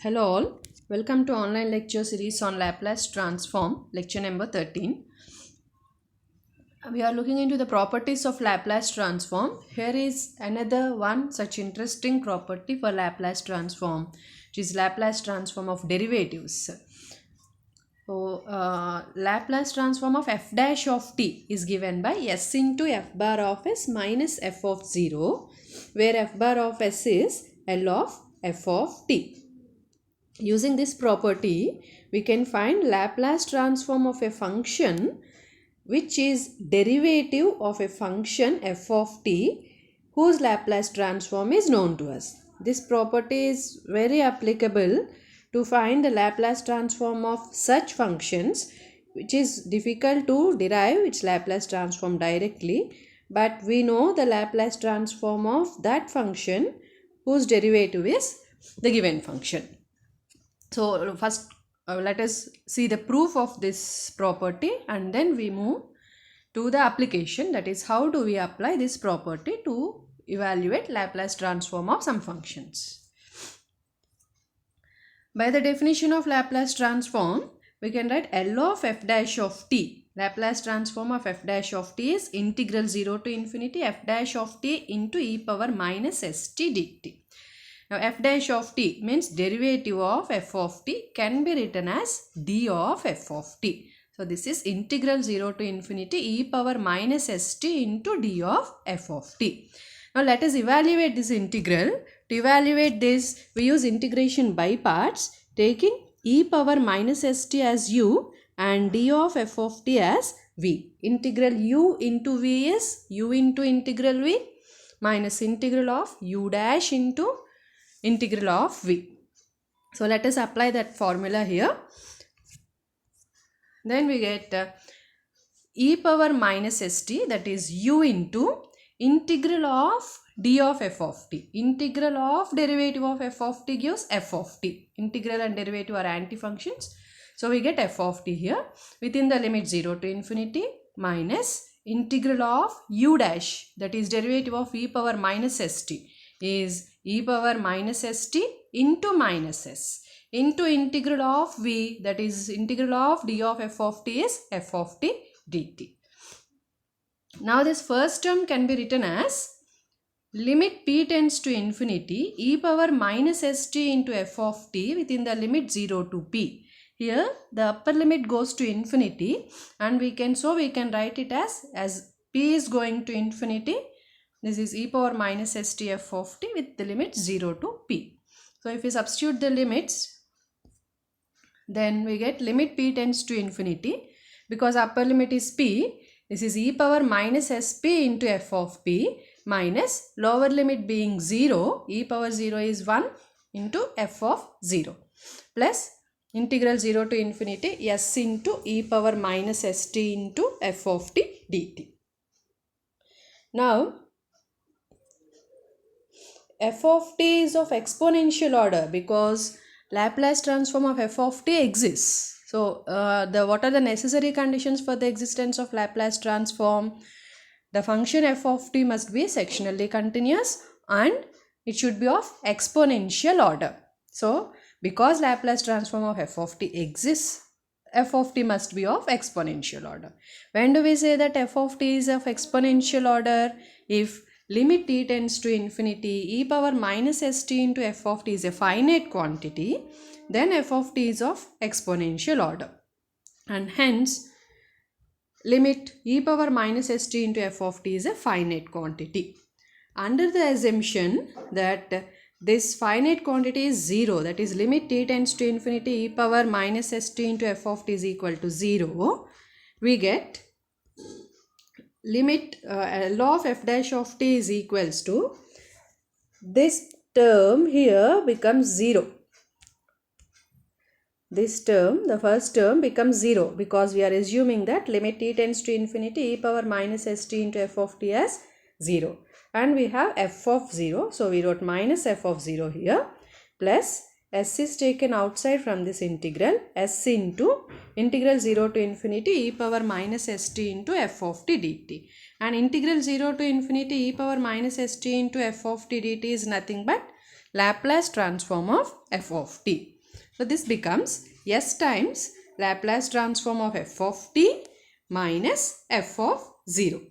Hello all, welcome to online lecture series on Laplace transform, lecture number 13. We are looking into the properties of Laplace transform. Here is another one such interesting property for Laplace transform, which is Laplace transform of derivatives. So, Laplace transform of f dash of t is given by s into f bar of s minus f of 0, where f bar of s is L of f of t. Using this property, we can find Laplace transform of a function which is derivative of a function f of t whose Laplace transform is known to us. This property is very applicable to find the Laplace transform of such functions which is difficult to derive its Laplace transform directly, but we know the Laplace transform of that function whose derivative is the given function. So first let us see the proof of this property and then we move to the application, that is how do we apply this property to evaluate Laplace transform of some functions. By the definition of Laplace transform, we can write L of f dash of t. Laplace transform of f dash of t is integral 0 to infinity f dash of t into e power minus st dt. Now f dash of t means derivative of f of t can be written as d of f of t. So this is integral 0 to infinity e power minus st into d of f of t. Now let us evaluate this integral. To evaluate this, we use integration by parts, taking e power minus st as u and d of f of t as v. Integral u into v is u into integral v minus integral of u dash into integral of v. So let us apply that formula here. Then we get e power minus st, that is u into integral of d of f of t. Integral of derivative of f of t gives f of t. Integral and derivative are anti-functions. So we get f of t here within the limit 0 to infinity minus integral of u dash, that is derivative of e power minus st, is e power minus st into minus s into integral of v, that is integral of d of f of t is f of t dt. Now this first term can be written as limit p tends to infinity e power minus st into f of t within the limit 0 to p. Here the upper limit goes to infinity and we can write it as p is going to infinity. This is e power minus st f of t with the limit 0 to p. So if we substitute the limits, then we get limit p tends to infinity. Because upper limit is p, this is e power minus sp into f of p minus lower limit being 0, e power 0 is 1 into f of 0 plus integral 0 to infinity s into e power minus st into f of t dt. Now f of t is of exponential order because Laplace transform of f of t exists. So what are the necessary conditions for the existence of Laplace transform? The function f of t must be sectionally continuous and it should be of exponential order. So because Laplace transform of f of t exists, f of t must be of exponential order. When do we say that f of t is of exponential order? If limit t tends to infinity e power minus st into f of t is a finite quantity, then f of t is of exponential order. And hence limit e power minus st into f of t is a finite quantity. Under the assumption that this finite quantity is 0, that is limit t tends to infinity e power minus st into f of t is equal to 0, we get limit L of f dash of t is equals to, this term here becomes 0. This term, the first term, becomes 0 because we are assuming that limit t tends to infinity e power minus st into f of t as 0. And we have f of 0. So we wrote minus f of 0 here plus s is taken outside from this integral, s into integral 0 to infinity e power minus st into f of t dt. And integral 0 to infinity e power minus st into f of t dt is nothing but Laplace transform of f of t. So this becomes s times Laplace transform of f of t minus f of 0.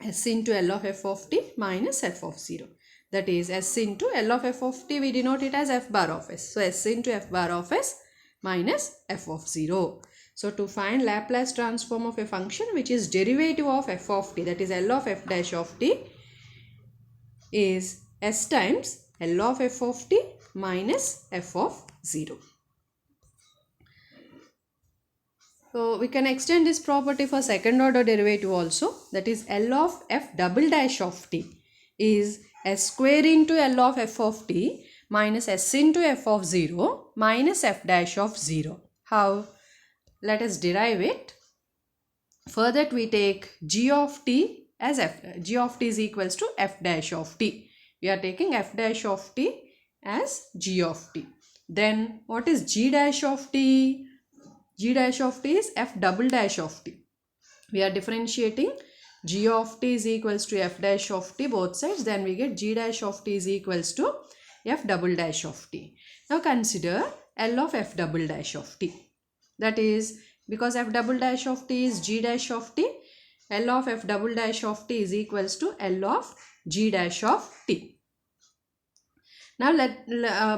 S into L of f of t minus f of 0. That is s into L of f of t, we denote it as f bar of s. So s into f bar of s minus f of 0. So to find Laplace transform of a function which is derivative of f of t, that is L of f dash of t, is s times L of f of t minus f of 0. So we can extend this property for second order derivative also, that is L of f double dash of t is s square into L of f of t minus s into f of 0 minus f dash of 0. How? Let us derive it. For that we take g of t as g of t is equals to f dash of t. We are taking f dash of t as g of t. Then what is g dash of t? G dash of t is f double dash of t. We are differentiating g of t is equals to f dash of t both sides. Then we get g dash of t is equals to f double dash of t. Now consider L of f double dash of t. That is, because f double dash of t is g dash of t, L of f double dash of t is equals to L of g dash of t. Now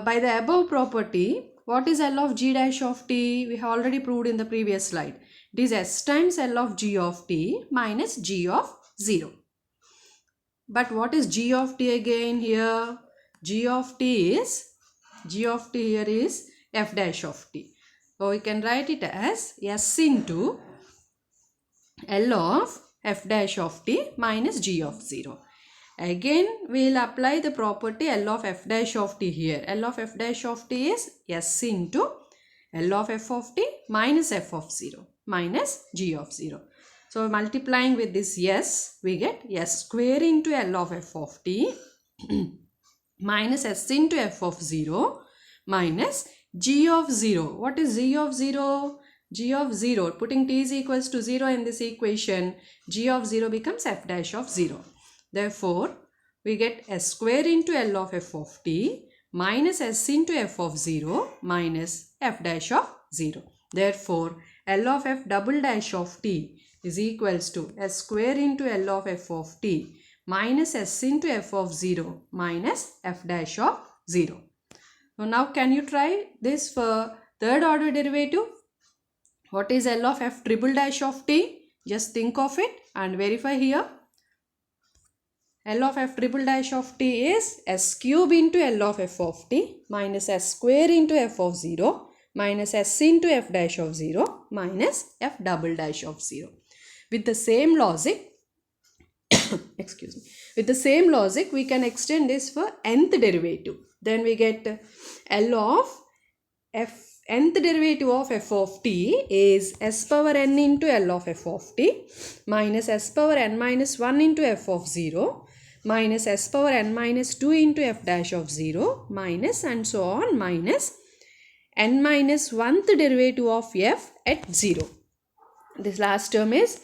by the above property, what is L of g dash of t? We have already proved in the previous slide. It is s times L of g of t minus g of 0. But what is g of t again here? G of t here is f dash of t. So we can write it as s into L of f dash of t minus g of 0. Again we will apply the property L of f dash of t here. L of f dash of t is s into L of f of t minus f of 0 minus g of 0. So multiplying with this s, we get s square into L of f of t minus s into f of 0 minus g of 0. What is g of 0? G of 0, putting t is equals to 0 in this equation, g of 0 becomes f dash of 0. Therefore, we get s square into L of f of t minus s into f of 0 minus f dash of 0. Therefore, L of f double dash of t is equals to s square into L of f of t minus s into f of 0 minus f dash of 0. So now can you try this for third order derivative? What is L of f triple dash of t? Just think of it and verify here. L of f triple dash of t is s cube into L of f of t minus s square into f of 0 minus s into f dash of 0 minus f double dash of 0. With the same logic, excuse me, with the same logic we can extend this for nth derivative. Then we get L of nth derivative of f of t is s power n into L of f of t minus s power n minus 1 into f of 0 minus s power n minus 2 into f dash of 0 minus and so on minus n minus 1th derivative of f at 0. This last term is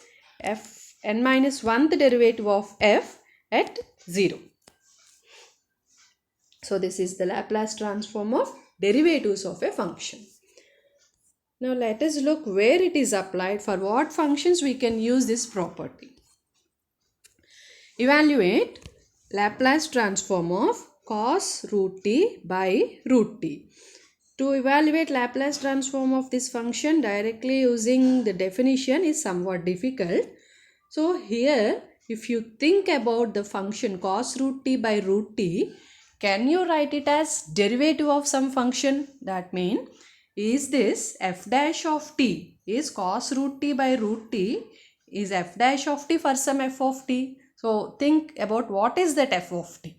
n minus 1th derivative of f at 0. So this is the Laplace transform of derivatives of a function. Now let us look where it is applied, for what functions we can use this property. Evaluate Laplace transform of cos root t by root t. To evaluate Laplace transform of this function directly using the definition is somewhat difficult. So here, if you think about the function cos root t by root t, can you write it as derivative of some function? That means, is this f dash of t is cos root t by root t is f dash of t for some f of t. So think about what is that f of t.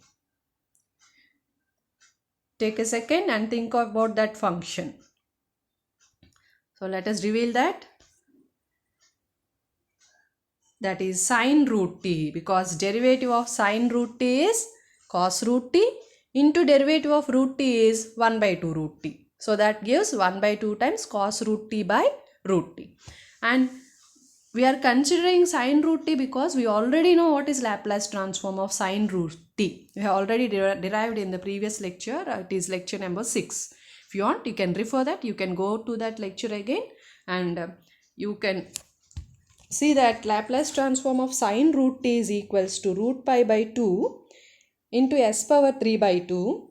Take a second and think about that function. So let us reveal that. That is sine root t, because derivative of sine root t is cos root t into derivative of root t is 1 by 2 root t. So that gives 1 by 2 times cos root t by root t. And we are considering sine root t because we already know what is Laplace transform of sine root t. We have already derived in the previous lecture. It is lecture number 6. If you want, you can refer that. You can go to that lecture again, and you can see that Laplace transform of sine root t is equals to root pi by 2 into s power 3 by 2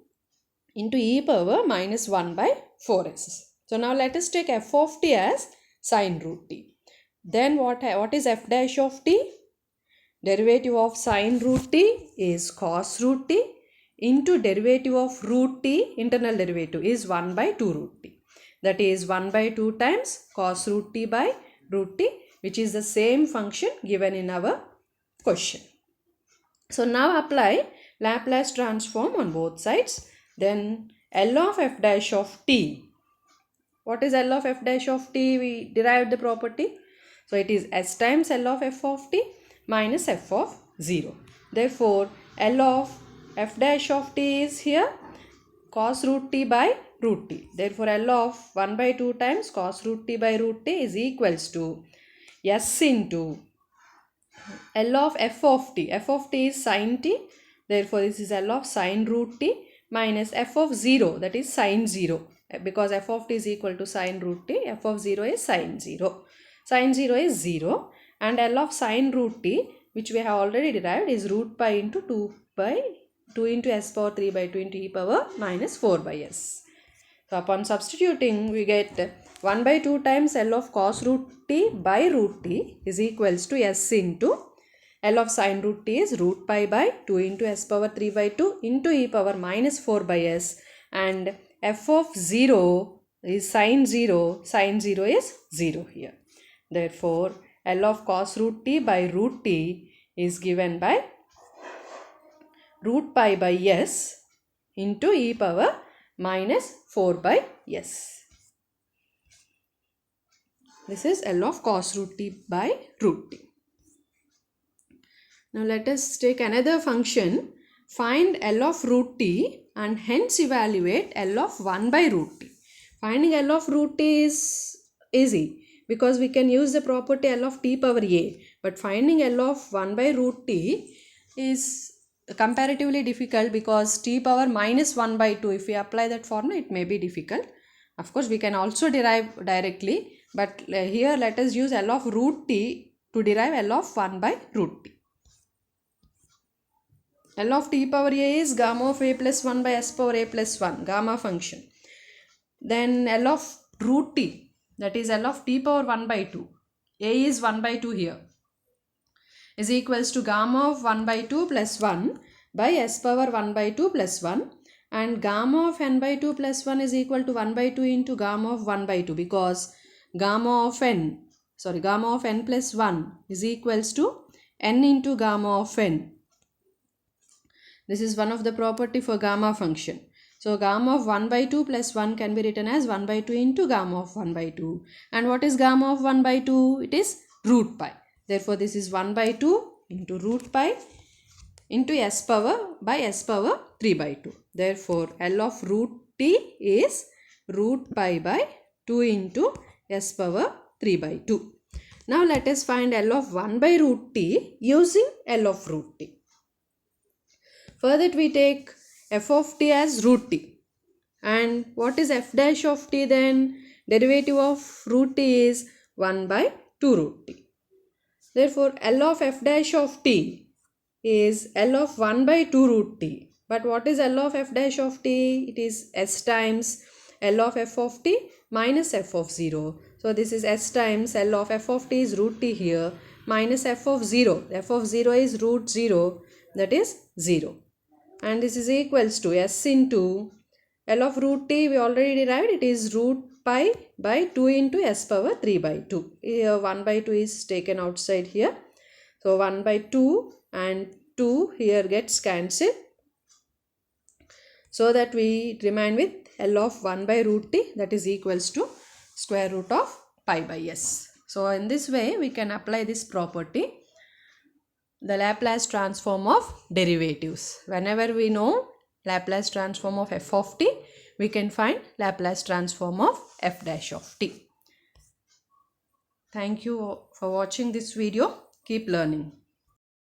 into e power minus 1 by 4s. So now let us take f of t as sine root t. Then what is f dash of t? Derivative of sine root t is cos root t into derivative of root t, internal derivative, is 1 by 2 root t. That is 1 by 2 times cos root t by root t, which is the same function given in our question. So now apply Laplace transform on both sides. Then L of f dash of t. What is L of f dash of t? We derived the property. So it is s times L of f of t minus f of 0. Therefore, L of f dash of t is here cos root t by root t. Therefore, L of 1 by 2 times cos root t by root t is equals to s into L of f of t. F of t is sin t. Therefore, this is L of sin root t minus f of 0, that is sin 0. Because f of t is equal to sin root t, f of 0 is sin 0. Sin 0 is 0, and L of sin root t, which we have already derived, is root pi into 2 into s power 3 by 2 into e power minus 4 by s. So upon substituting, we get 1 by 2 times L of cos root t by root t is equals to s into L of sin root t is root pi by 2 into s power 3 by 2 into e power minus 4 by s, and f of 0 is sin 0 is 0 here. Therefore, L of cos root t by root t is given by root pi by s into e power minus 4 by s. This is L of cos root t by root t. Now let us take another function. Find L of root t and hence evaluate L of 1 by root t. Finding L of root t is easy because we can use the property L of t power a. But finding L of 1 by root t is comparatively difficult because t power minus 1 by 2, if we apply that formula, it may be difficult. Of course, we can also derive directly, but here let us use L of root t to derive L of 1 by root t. L of t power a is gamma of a plus 1 by s power a plus 1, gamma function. Then L of root t, that is L of t power 1 by 2, a is 1 by 2 here, is equals to gamma of 1 by 2 plus 1 by s power 1 by 2 plus 1, and gamma of n by 2 plus 1 is equal to 1 by 2 into gamma of 1 by 2, because gamma of n plus 1 is equals to n into gamma of n. This is one of the property for gamma function. So gamma of 1 by 2 plus 1 can be written as 1 by 2 into gamma of 1 by 2. And what is gamma of 1 by 2? It is root pi. Therefore, this is 1 by 2 into root pi into s power by s power 3 by 2. Therefore, L of root t is root pi by 2 into s power 3 by 2. Now, let us find L of 1 by root t using L of root t. For that, we take f of t as root t. And what is f dash of t then? Derivative of root t is 1 by 2 root t. Therefore, L of f dash of t is L of 1 by 2 root t. But what is L of f dash of t? It is s times L of f of t minus f of 0. So, this is s times L of f of t is root t here minus f of 0. F of 0 is root 0, that is 0. And this is equals to s into L of root t, we already derived, it is root pi by 2 into s power 3 by 2. Here 1 by 2 is taken outside here. So 1 by 2 and 2 here gets cancelled. So that we remain with L of 1 by root t, that is equals to square root of pi by s. So in this way we can apply this property, the Laplace transform of derivatives. Whenever we know Laplace transform of f of t, we can find Laplace transform of f dash of t. Thank you for watching this video. Keep learning.